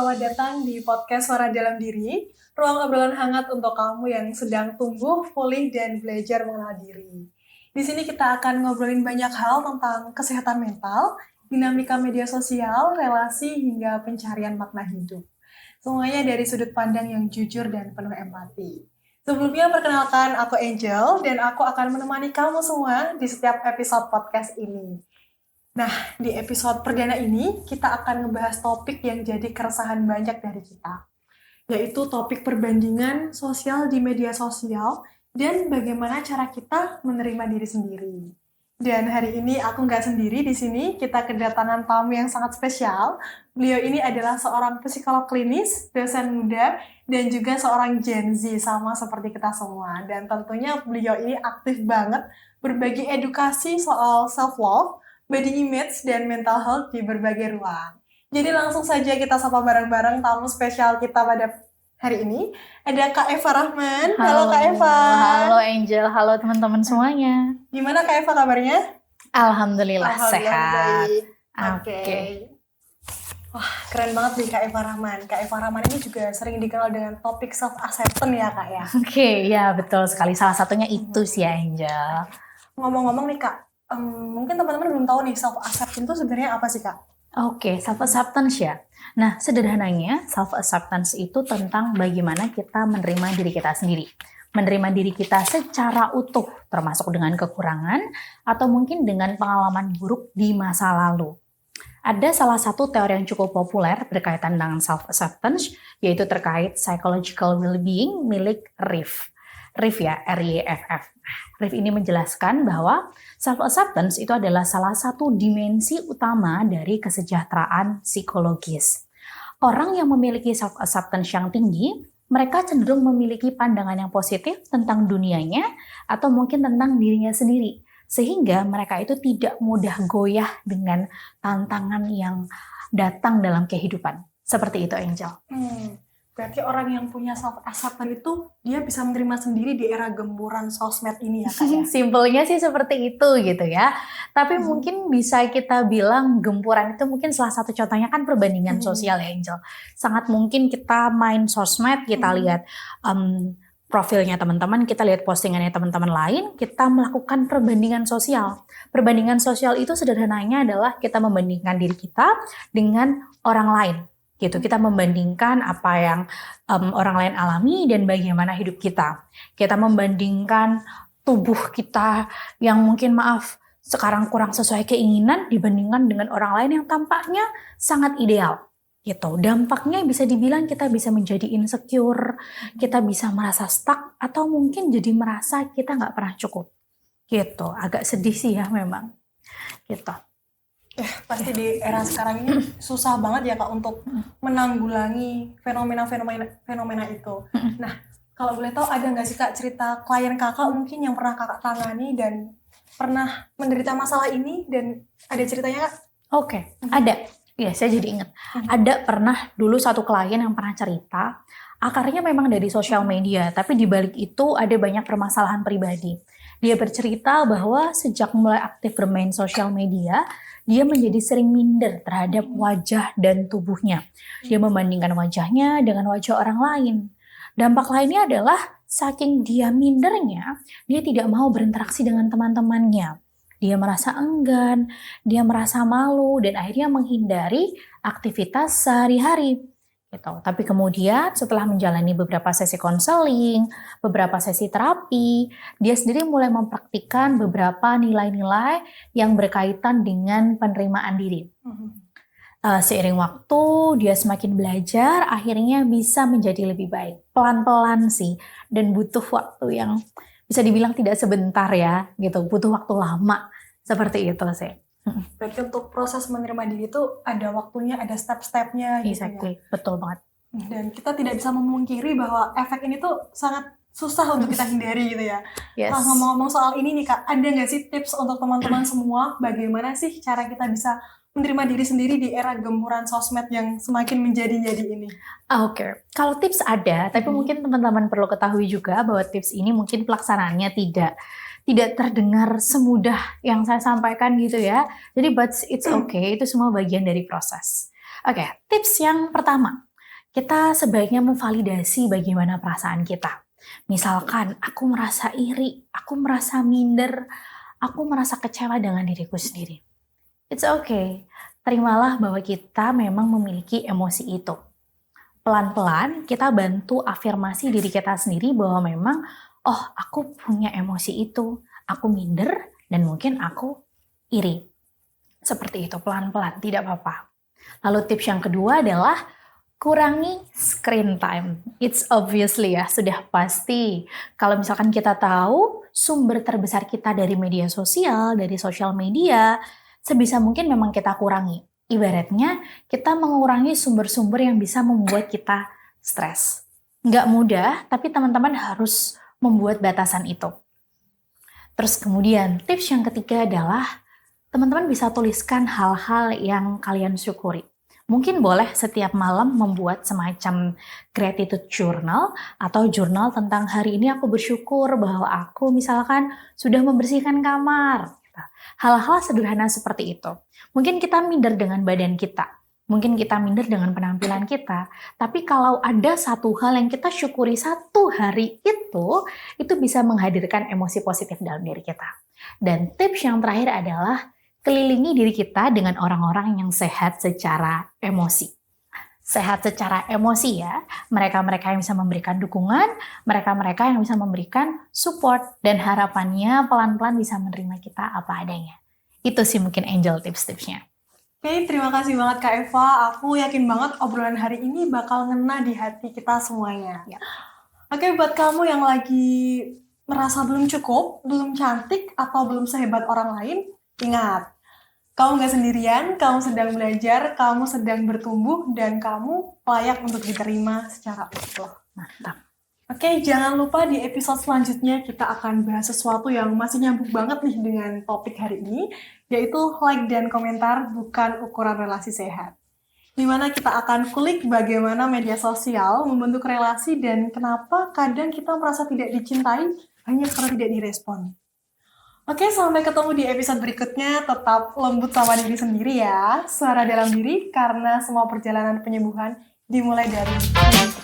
selamat datang di podcast Suara Dalam Diri, ruang obrolan hangat untuk kamu yang sedang tumbuh, pulih, dan belajar mengenal diri. Di sini kita akan ngobrolin banyak hal tentang kesehatan mental, dinamika media sosial, relasi, hingga pencarian makna hidup. Semuanya dari sudut pandang yang jujur dan penuh empati. Sebelumnya perkenalkan, aku Angel, dan aku akan menemani kamu semua di setiap episode podcast ini. Nah, di episode perdana ini kita akan ngebahas topik yang jadi keresahan banyak dari kita, yaitu topik perbandingan sosial di media sosial dan bagaimana cara kita menerima diri sendiri. Dan hari ini aku nggak sendiri di sini, kita kedatangan tamu yang sangat spesial. Beliau ini adalah seorang psikolog klinis, dosen muda, dan juga seorang Gen Z sama seperti kita semua. Dan tentunya beliau ini aktif banget berbagi edukasi soal self-love, body image, dan mental health di berbagai ruang. Jadi langsung saja kita sapa bareng-bareng tamu spesial kita pada hari ini. Ada Kak Eva Rahman. Halo Kak Eva. Halo Angel, halo teman-teman semuanya. Gimana Kak Eva kabarnya? Alhamdulillah sehat. Baik. Oke. Wah, keren banget nih Kak Eva Rahman. Kak Eva Rahman ini juga sering dikenal dengan topik self-acceptance ya Kak ya? Oke, ya betul sekali. Salah satunya itu sih ya Angel. Ngomong-ngomong nih Kak, mungkin teman-teman belum tahu nih self-acceptance itu sebenarnya apa sih Kak? Oke, self-acceptance ya. Nah, sederhananya self-acceptance itu tentang bagaimana kita menerima diri kita sendiri. Menerima diri kita secara utuh, termasuk dengan kekurangan atau mungkin dengan pengalaman buruk di masa lalu. Ada salah satu teori yang cukup populer berkaitan dengan self-acceptance, yaitu terkait psychological well-being milik Riff. Riff ya, R-I-F-F. Riff ini menjelaskan bahwa self-acceptance itu adalah salah satu dimensi utama dari kesejahteraan psikologis. Orang yang memiliki self-acceptance yang tinggi, mereka cenderung memiliki pandangan yang positif tentang dunianya atau mungkin tentang dirinya sendiri. Sehingga mereka itu tidak mudah goyah dengan tantangan yang datang dalam kehidupan. Seperti itu, Angel. Berarti orang yang punya self-acceptance itu dia bisa menerima sendiri di era gemburan sosmed ini ya Kak ya? Simpelnya sih seperti itu gitu ya. Tapi mungkin bisa kita bilang gempuran itu mungkin salah satu contohnya kan perbandingan sosial ya Angel. Sangat mungkin kita main sosmed, kita lihat profilnya teman-teman, kita lihat postingannya teman-teman lain, kita melakukan perbandingan sosial. Perbandingan sosial itu sederhananya adalah kita membandingkan diri kita dengan orang lain. Gitu, kita membandingkan apa yang orang lain alami dan bagaimana hidup kita. Kita membandingkan tubuh kita yang mungkin sekarang kurang sesuai keinginan dibandingkan dengan orang lain yang tampaknya sangat ideal. Gitu. Dampaknya bisa dibilang kita bisa menjadi insecure, kita bisa merasa stuck atau mungkin jadi merasa kita nggak pernah cukup. Gitu, agak sedih sih ya memang. Gitu. Pasti di era sekarang ini susah banget ya Kak untuk menanggulangi fenomena itu. Nah, kalau boleh tahu ada nggak sih Kak cerita klien Kakak mungkin yang pernah Kakak tangani dan pernah menderita masalah ini dan ada ceritanya Kak? Oke, ada. Ya, saya jadi ingat. Ada pernah dulu satu klien yang pernah cerita, akarnya memang dari sosial media, tapi di balik itu ada banyak permasalahan pribadi. Dia bercerita bahwa sejak mulai aktif bermain sosial media, dia menjadi sering minder terhadap wajah dan tubuhnya. Dia membandingkan wajahnya dengan wajah orang lain. Dampak lainnya adalah saking dia mindernya, dia tidak mau berinteraksi dengan teman-temannya. Dia merasa enggan, dia merasa malu, dan akhirnya menghindari aktivitas sehari-hari. Gitu. Tapi kemudian setelah menjalani beberapa sesi konseling, beberapa sesi terapi, dia sendiri mulai mempraktikkan beberapa nilai-nilai yang berkaitan dengan penerimaan diri. Seiring waktu, dia semakin belajar, akhirnya bisa menjadi lebih baik. Pelan-pelan sih, dan butuh waktu yang bisa dibilang tidak sebentar ya, gitu. Butuh waktu lama, seperti itu sih. Berarti untuk proses menerima diri itu ada waktunya, ada step-stepnya gitu Exactly, betul banget. Dan kita tidak bisa memungkiri bahwa efek ini tuh sangat susah untuk kita hindari gitu ya. Yes. Nah, ngomong-ngomong soal ini nih Kak, ada nggak sih tips untuk teman-teman semua bagaimana sih cara kita bisa menerima diri sendiri di era gemburan sosmed yang semakin menjadi-jadi ini? Oke, kalau tips ada, tapi mungkin teman-teman perlu ketahui juga bahwa tips ini mungkin pelaksanaannya tidak terdengar semudah yang saya sampaikan gitu ya. Jadi but it's okay, itu semua bagian dari proses. Oke, tips yang pertama, kita sebaiknya memvalidasi bagaimana perasaan kita. Misalkan, aku merasa iri, aku merasa minder, aku merasa kecewa dengan diriku sendiri. It's okay. Terimalah bahwa kita memang memiliki emosi itu. Pelan-pelan kita bantu afirmasi diri kita sendiri bahwa memang, oh aku punya emosi itu, aku minder dan mungkin aku iri. Seperti itu, pelan-pelan, tidak apa-apa. Lalu tips yang kedua adalah kurangi screen time. It's obviously ya, sudah pasti. Kalau misalkan kita tahu sumber terbesar kita dari media sosial, dari sosial media, sebisa mungkin memang kita kurangi. Ibaratnya kita mengurangi sumber-sumber yang bisa membuat kita stres. Nggak mudah, tapi teman-teman harus membuat batasan itu. Terus kemudian tips yang ketiga adalah teman-teman bisa tuliskan hal-hal yang kalian syukuri. Mungkin boleh setiap malam membuat semacam gratitude journal atau jurnal tentang hari ini aku bersyukur bahwa aku misalkan sudah membersihkan kamar. Hal-hal sederhana seperti itu. Mungkin kita minder dengan badan kita, mungkin kita minder dengan penampilan kita, tapi kalau ada satu hal yang kita syukuri satu hari itu bisa menghadirkan emosi positif dalam diri kita. Dan tips yang terakhir adalah kelilingi diri kita dengan orang-orang yang sehat secara emosi. Sehat secara emosi ya, mereka-mereka yang bisa memberikan dukungan, mereka-mereka yang bisa memberikan support, dan harapannya pelan-pelan bisa menerima kita apa adanya. Itu sih mungkin Angel tips-tipsnya. Oke, terima kasih banget Kak Eva. Aku yakin banget obrolan hari ini bakal ngena di hati kita semuanya. Ya. Oke, buat kamu yang lagi merasa belum cukup, belum cantik, atau belum sehebat orang lain, ingat, kamu nggak sendirian, kamu sedang belajar, kamu sedang bertumbuh, dan kamu layak untuk diterima secara utuh. Mantap. Oke, jangan lupa di episode selanjutnya kita akan bahas sesuatu yang masih nyambung banget nih dengan topik hari ini, yaitu like dan komentar bukan ukuran relasi sehat. Di mana kita akan kulik bagaimana media sosial membentuk relasi dan kenapa kadang kita merasa tidak dicintai hanya karena tidak direspon. Oke, sampai ketemu di episode berikutnya. Tetap lembut sama diri sendiri ya. Suara dalam diri, karena semua perjalanan penyembuhan dimulai dari diri.